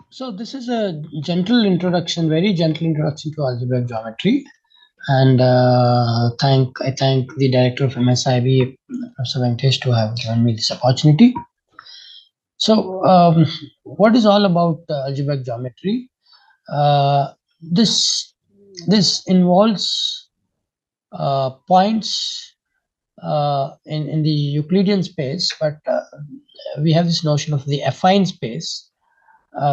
So this is a gentle introduction, very gentle introduction to algebraic geometry, and I thank the director of MSIB, Professor Venkatesh, to have given me this opportunity. So, what is all about algebraic geometry? Uh, this this involves points in the Euclidean space, but we have this notion of the affine space,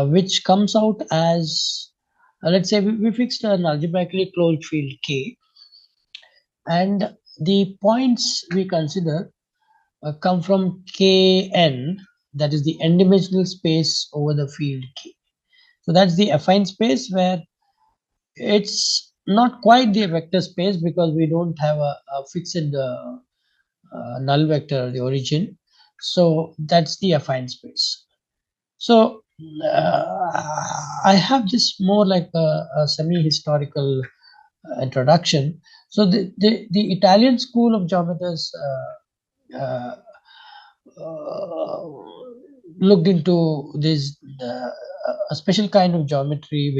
which comes out as, let's say we fixed an algebraically closed field K, and the points we consider come from Kn, that is the n-dimensional space over the field K. So that's the affine space, where it's not quite the vector space because we don't have a fixed null vector, the origin. So that's the affine space. So I have this more like a semi-historical introduction. So the Italian school of geometers uh, uh, looked into this a special kind of geometry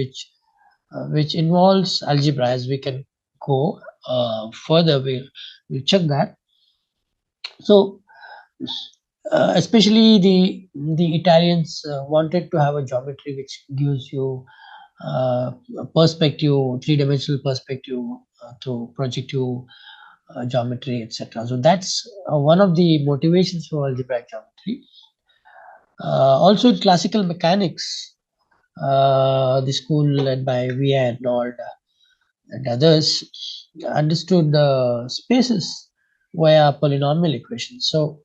which involves algebra. As we can go further, we'll check that. So especially the Italians wanted to have a geometry which gives you a perspective, three-dimensional perspective to projective geometry, etc. So that's one of the motivations for algebraic geometry. Also in classical mechanics, the school led by Via Arnold and others understood the spaces via polynomial equations. So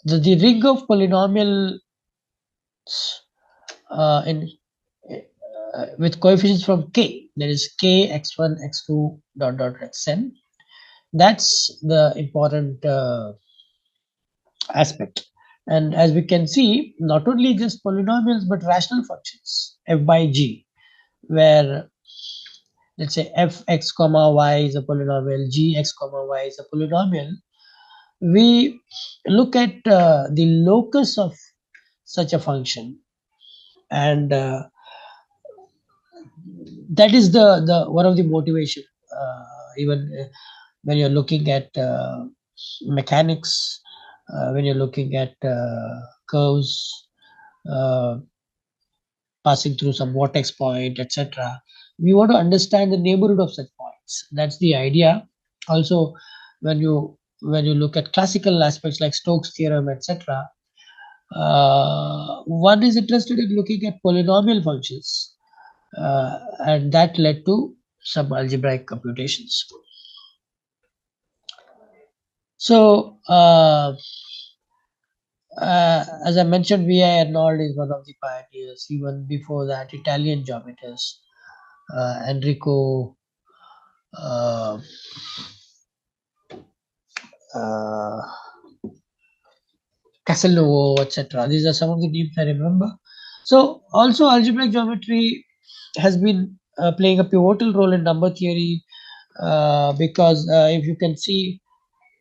the ring of polynomials in with coefficients from k, that is k, x1, x2, dot dot xn. That's the important aspect. And as we can see, not only just polynomials but rational functions f by g, where let's say fx comma y is a polynomial, gx comma y is a polynomial. We look at the locus of such a function, and that is the one of the motivation, even when you're looking at mechanics, when you're looking at curves uh, passing through some vortex point, etc. We want to understand the neighborhood of such points. That's the idea. Also, when you look at classical aspects like Stokes theorem, etc., one is interested in looking at polynomial functions, and that led to some algebraic computations. So, as I mentioned, V.I. Arnold is one of the pioneers. Even before that, Italian geometers, Enrico uh, uh, Castelnuovo, etc. These are some of the names I remember. So, also algebraic geometry has been playing a pivotal role in number theory, because if you can see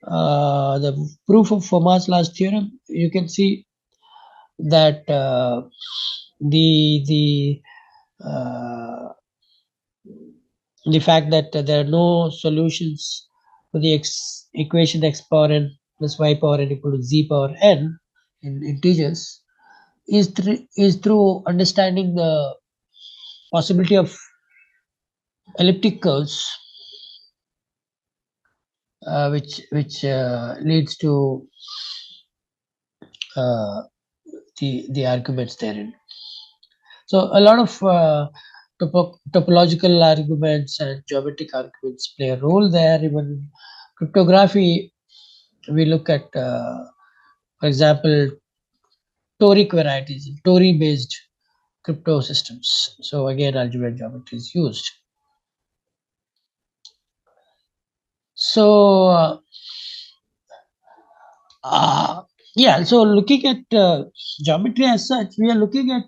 the proof of Fermat's last theorem, you can see that the uh, the fact that there are no solutions for the equation x power n plus y power n equal to z power n in integers is through understanding the possibility of elliptic curves, which leads to uh, the arguments therein. So a lot of topological arguments and geometric arguments play a role there. Even cryptography, we look at, for example, toric varieties, Tori-based crypto systems. So again, algebraic geometry is used. So yeah, so looking at geometry as such, we are looking at,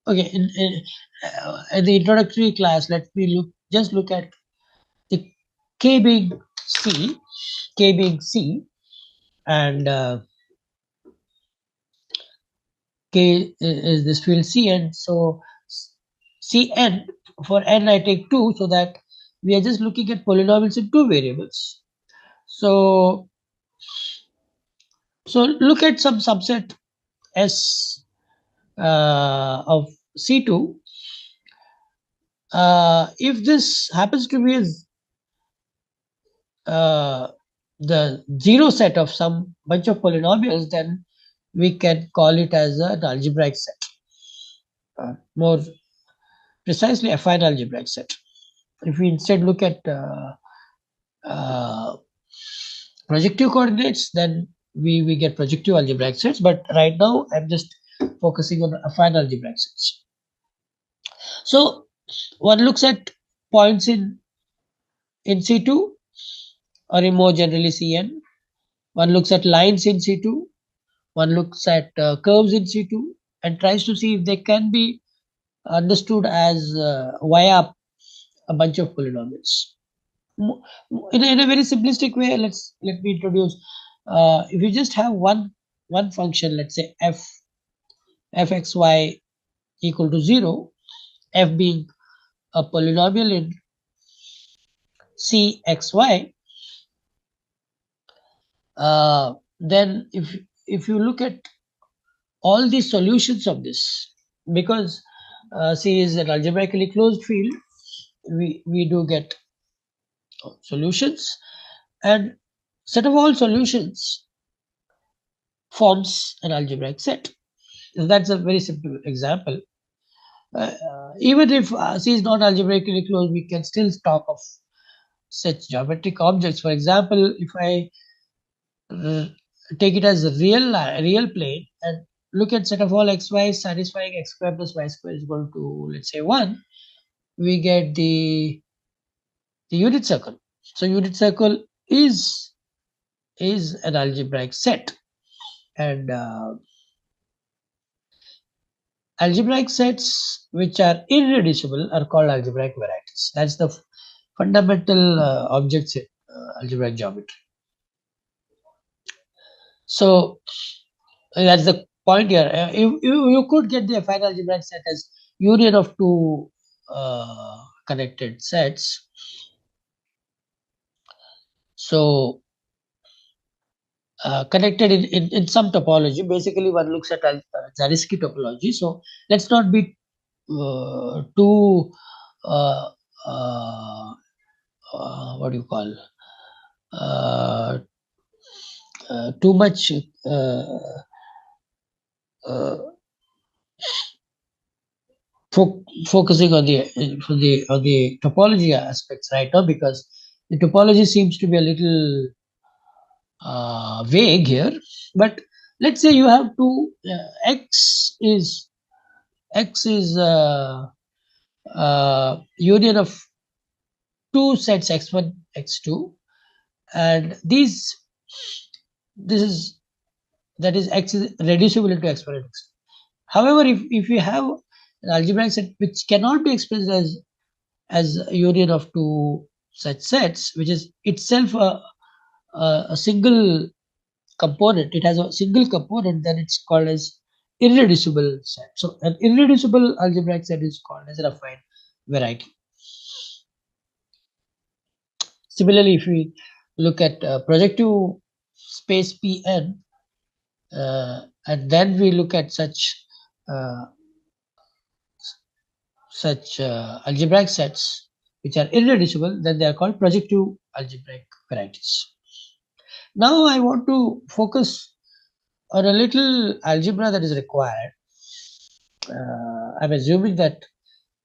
okay, in the introductory class, let me just look at the k being c, and K is this field Cn. So Cn, for n I take 2, so that we are just looking at polynomials in 2 variables. So look at some subset S of C2. If this happens to be the zero set of some bunch of polynomials, then we can call it as an algebraic set. More precisely, affine algebraic set. If we instead look at projective coordinates, then we get projective algebraic sets. But right now, I'm just focusing on affine algebraic sets. So one looks at points in C2, or in more generally Cn. One looks at lines in C2. One looks at curves in C2 and tries to see if they can be understood as via a bunch of polynomials. In a very simplistic way, let me introduce. If you just have one function, let's say fxy equal to 0, f being a polynomial in cxy, then if you look at all the solutions of this, because C is an algebraically closed field, we do get solutions, and set of all solutions forms an algebraic set. That's a very simple example. Even if C is not algebraically closed, we can still talk of such geometric objects. For example, if I take it as a real plane and look at set of all xy satisfying x square plus y square is equal to, let's say, 1, we get the unit circle. So unit circle is an algebraic set, and algebraic sets which are irreducible are called algebraic varieties. That's the fundamental objects in algebraic geometry. So that's the point here. You could get the affine algebraic set as union of two connected sets. So connected in some topology. Basically, one looks at Zariski topology. So let's not be too what do you call too much focusing on the topology aspects right now, because the topology seems to be a little vague here. But let's say you have two x is union of two sets x1 x2, and this is x is reducible into exponent x. However, if you have an algebraic set which cannot be expressed as a union of two such sets, which is itself a single component, it has a single component, then it's called as irreducible set. So an irreducible algebraic set is called as an affine variety. Similarly, if we look at projective space Pn, and then we look at such algebraic sets which are irreducible, then they are called projective algebraic varieties. Now I want to focus on a little algebra that is required. I'm assuming that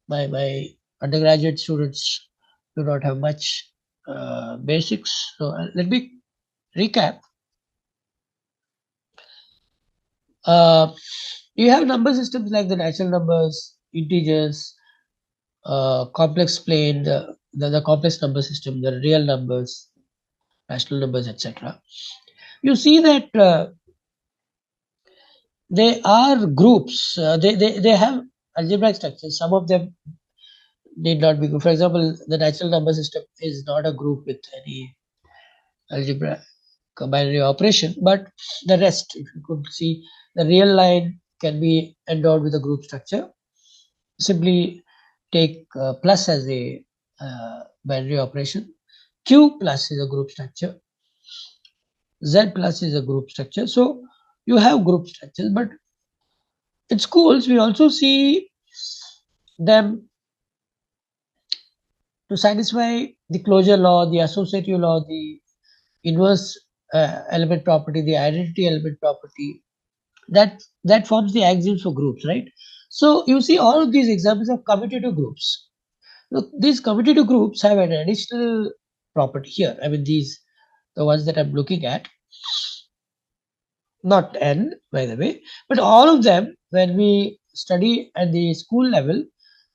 my undergraduate students do not have much basics. So let me recap. You have number systems like the natural numbers, integers, complex plane, the complex number system, the real numbers, rational numbers, etc. You see that they are groups. They have algebraic structures. Some of them need not be good. For example, the natural number system is not a group with any algebra binary operation, but the rest, if you could see the real line, can be endowed with a group structure. Simply take plus as a binary operation. Q plus is a group structure. Z plus is a group structure. So you have group structures, but in schools we also see them to satisfy the closure law, the associative law, the inverse element property, the identity element property. That forms the axioms for groups, right? So you see all of these examples of commutative groups. Look, these commutative groups have an additional property here. I mean, these the ones that I'm looking at, not n by the way, but all of them when we study at the school level,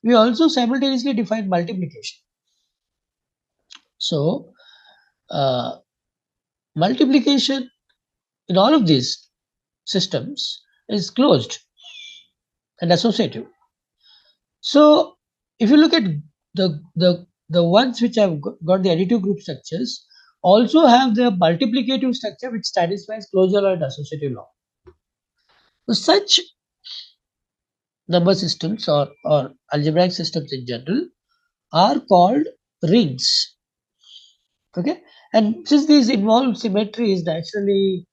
we also simultaneously define multiplication. So multiplication in all of these systems is closed and associative. So if you look at the ones which have got the additive group structures also have the multiplicative structure which satisfies closure law and associative law. So such number systems or algebraic systems in general are called rings. Okay, and since these involve symmetries, naturally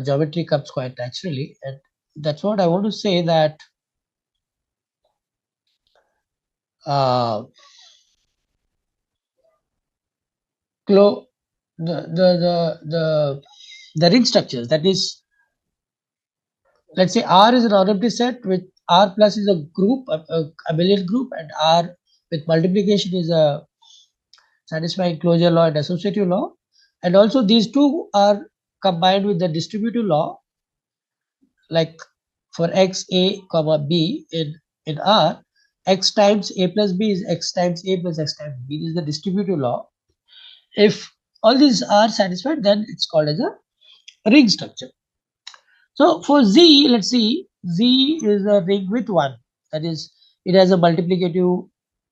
geometry comes quite naturally, and that's what I want to say that uh, the, the ring structures, that is, let's say R is an empty set with R plus is a group, a abelian group, and R with multiplication is a satisfying closure law and associative law, and also these two are combined with the distributive law, like for x a comma b in R, x times a plus b is x times a plus x times b. This is the distributive law. If all these are satisfied, then it's called as a ring structure. So for Z, let's see, Z is a ring with 1. That is, it has a multiplicative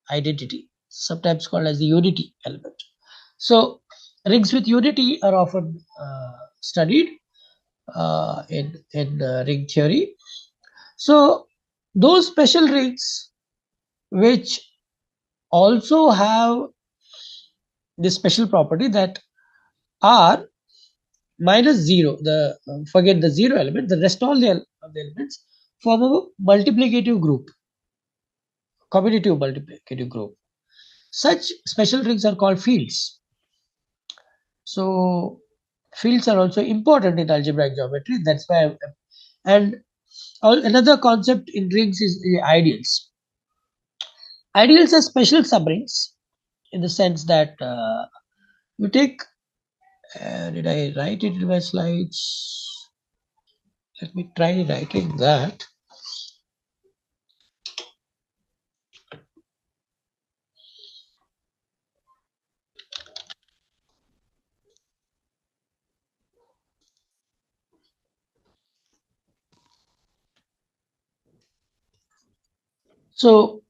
identity, sometimes called as the unity element. So rings with unity are often studied in ring theory. So those special rings which also have this special property that R minus 0, the forget the 0 element, the rest all the elements form a multiplicative group, commutative multiplicative group. Such special rings are called fields. So fields are also important in algebraic geometry. That's why and another concept in rings is ideals. Ideals are special subrings in the sense that you take did I write it in my slides? Let me try writing that. So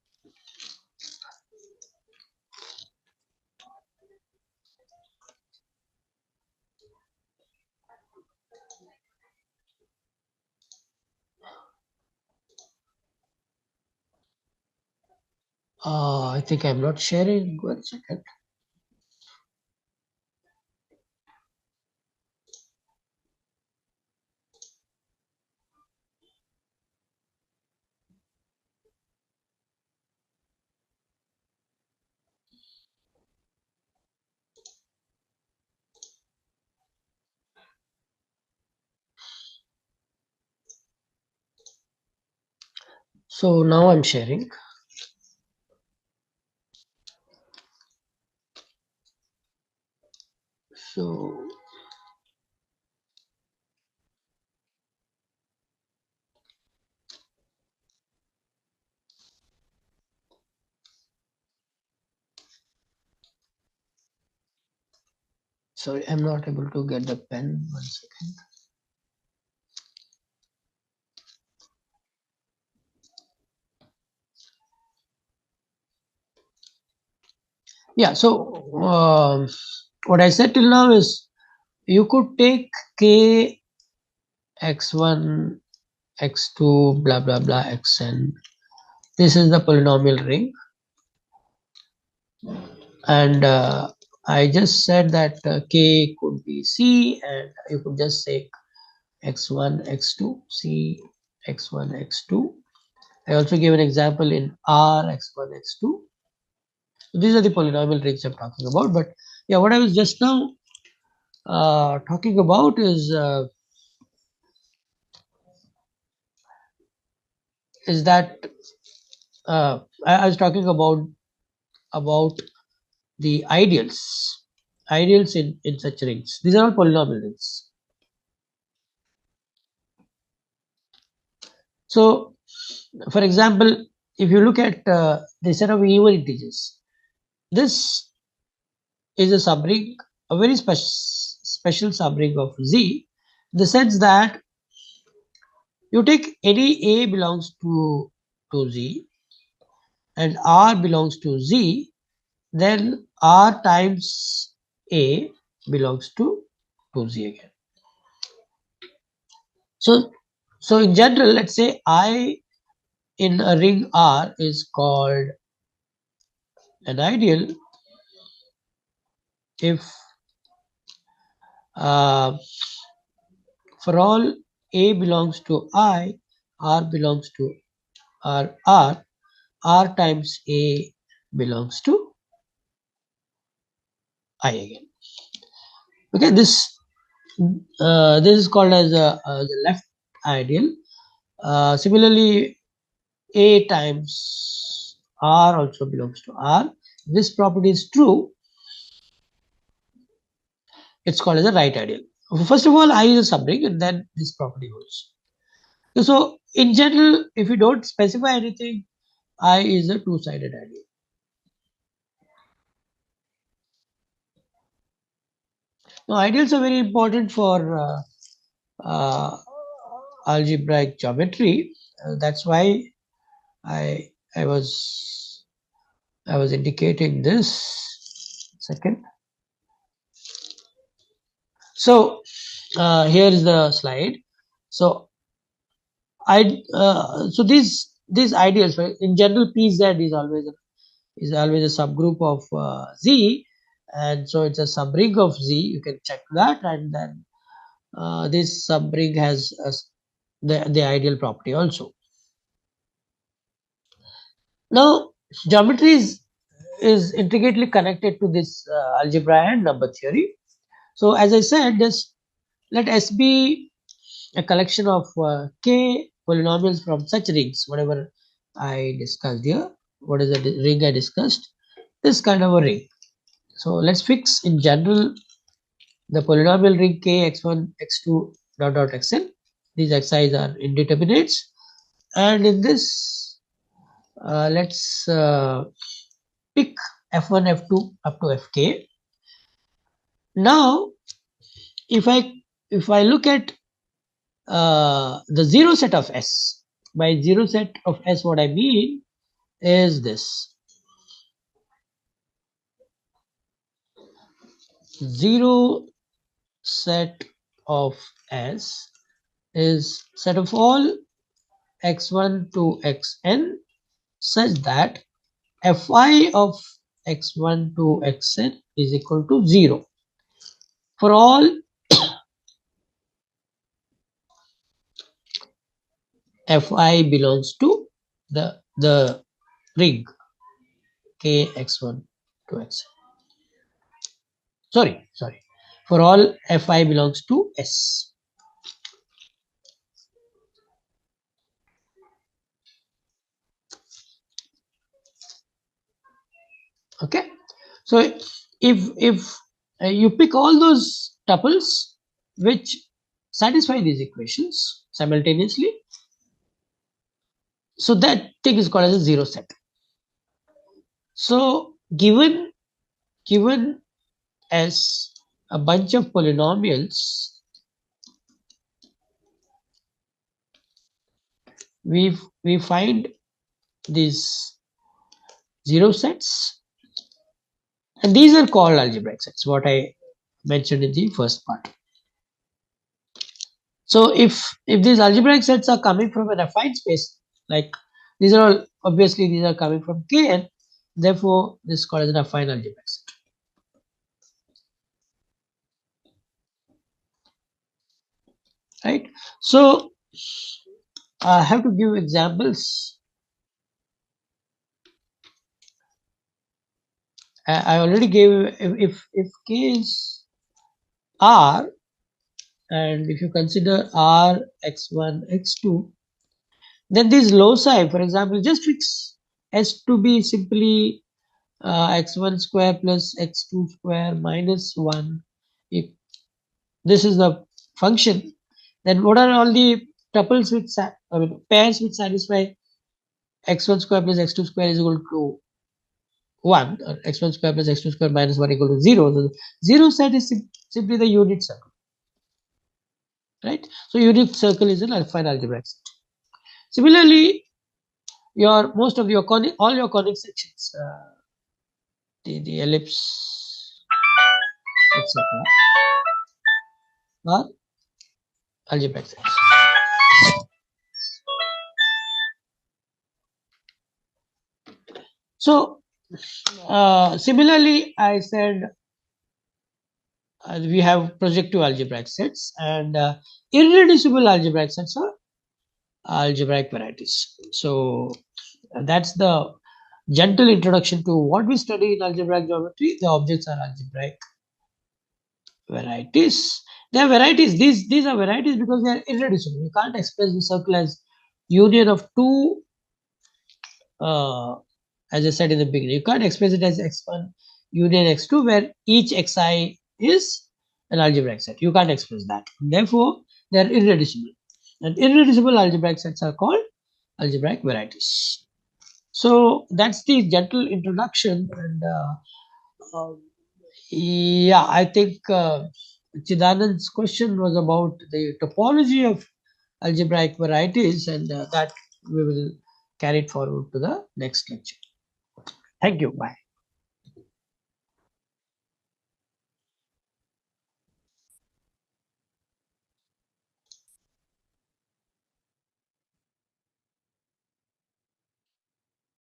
I think I'm not sharing. 1 second. So now I'm sharing. So sorry, I'm not able to get the pen. 1 second. Yeah. So what I said till now is you could take k x1 x2 blah blah blah xn. This is the polynomial ring, and I just said that k could be c, and you could just say x1 x2 c x1 x2. I also gave an example in r x1 x2. So these are the polynomial rings I'm talking about. But yeah, what I was just now talking about is that I was talking about the ideals in such rings. These are all polynomial rings. So, for example, if you look at the set of even integers, this is a subring, a very special subring of Z, in the sense that you take any A belongs to Z and R belongs to Z, then R times A belongs to Z again. So in general, let's say I in a ring R is called an ideal if uh, for all A belongs to I, R belongs to R times A belongs to I again. Okay, this is called as the left ideal. Similarly, A times R also belongs to R. This property is true. It's called as a right ideal. First of all, I is a subring, and then this property holds. So in general, if you don't specify anything, I is a two-sided ideal. Now, ideals are very important for algebraic geometry. That's why I I was indicating this. Second. So here is the slide. So these ideals, right? In general, PZ is always a subgroup of Z, and so it's a subring of Z. You can check that, and then this subring has the ideal property also. Now, geometry is intricately connected to this algebra and number theory. So, as I said, let S be a collection of k polynomials from such rings, whatever I discussed here. What is the ring I discussed? This kind of a ring. So let's fix in general the polynomial ring k x1 x2 dot dot xn. These xi's are indeterminates, and in this let's pick f1 f2 up to fk. Now if I look at the zero set of S. By zero set of S, what I mean is this. Zero set of S is set of all x1 to xn such that fi of x1 to xn is equal to 0 for all fi belongs to the ring k x1 to xn. Sorry, for all fi belongs to S. Okay, so if you pick all those tuples which satisfy these equations simultaneously, so that thing is called as a zero set. So given as a bunch of polynomials, we find these zero sets, and these are called algebraic sets, what I mentioned in the first part. So if these algebraic sets are coming from an affine space, like these are all obviously these are coming from Kn, therefore this is called as an affine algebraic set. Right. So I have to give examples. I already gave if K is R, and if you consider R x1 x2, then these loci, for example, just fix S to be simply x1 square plus x2 square minus 1. If this is the function, then what are all the tuples which pairs which satisfy x1 square plus x2 square is equal to 1, or x1 square plus x2 square minus 1 equal to 0. So the 0 set is simply the unit circle, right? So unit circle is an affine algebraic set. Similarly, your most of your conic, all your conic sections, the ellipse, etc., are algebraic sets. So similarly, I said we have projective algebraic sets, and irreducible algebraic sets are algebraic varieties. So that's the gentle introduction to what we study in algebraic geometry. The objects are algebraic varieties. They are varieties. These are varieties because they are irreducible. You can't express the circle as union of two. As I said in the beginning, you can't express it as x1 union x2, where each xi is an algebraic set. You can't express that. Therefore, they are irreducible. And irreducible algebraic sets are called algebraic varieties. So that's the gentle introduction, and yeah, I think Chidanand's question was about the topology of algebraic varieties, and that we will carry it forward to the next lecture. Thank you. Bye.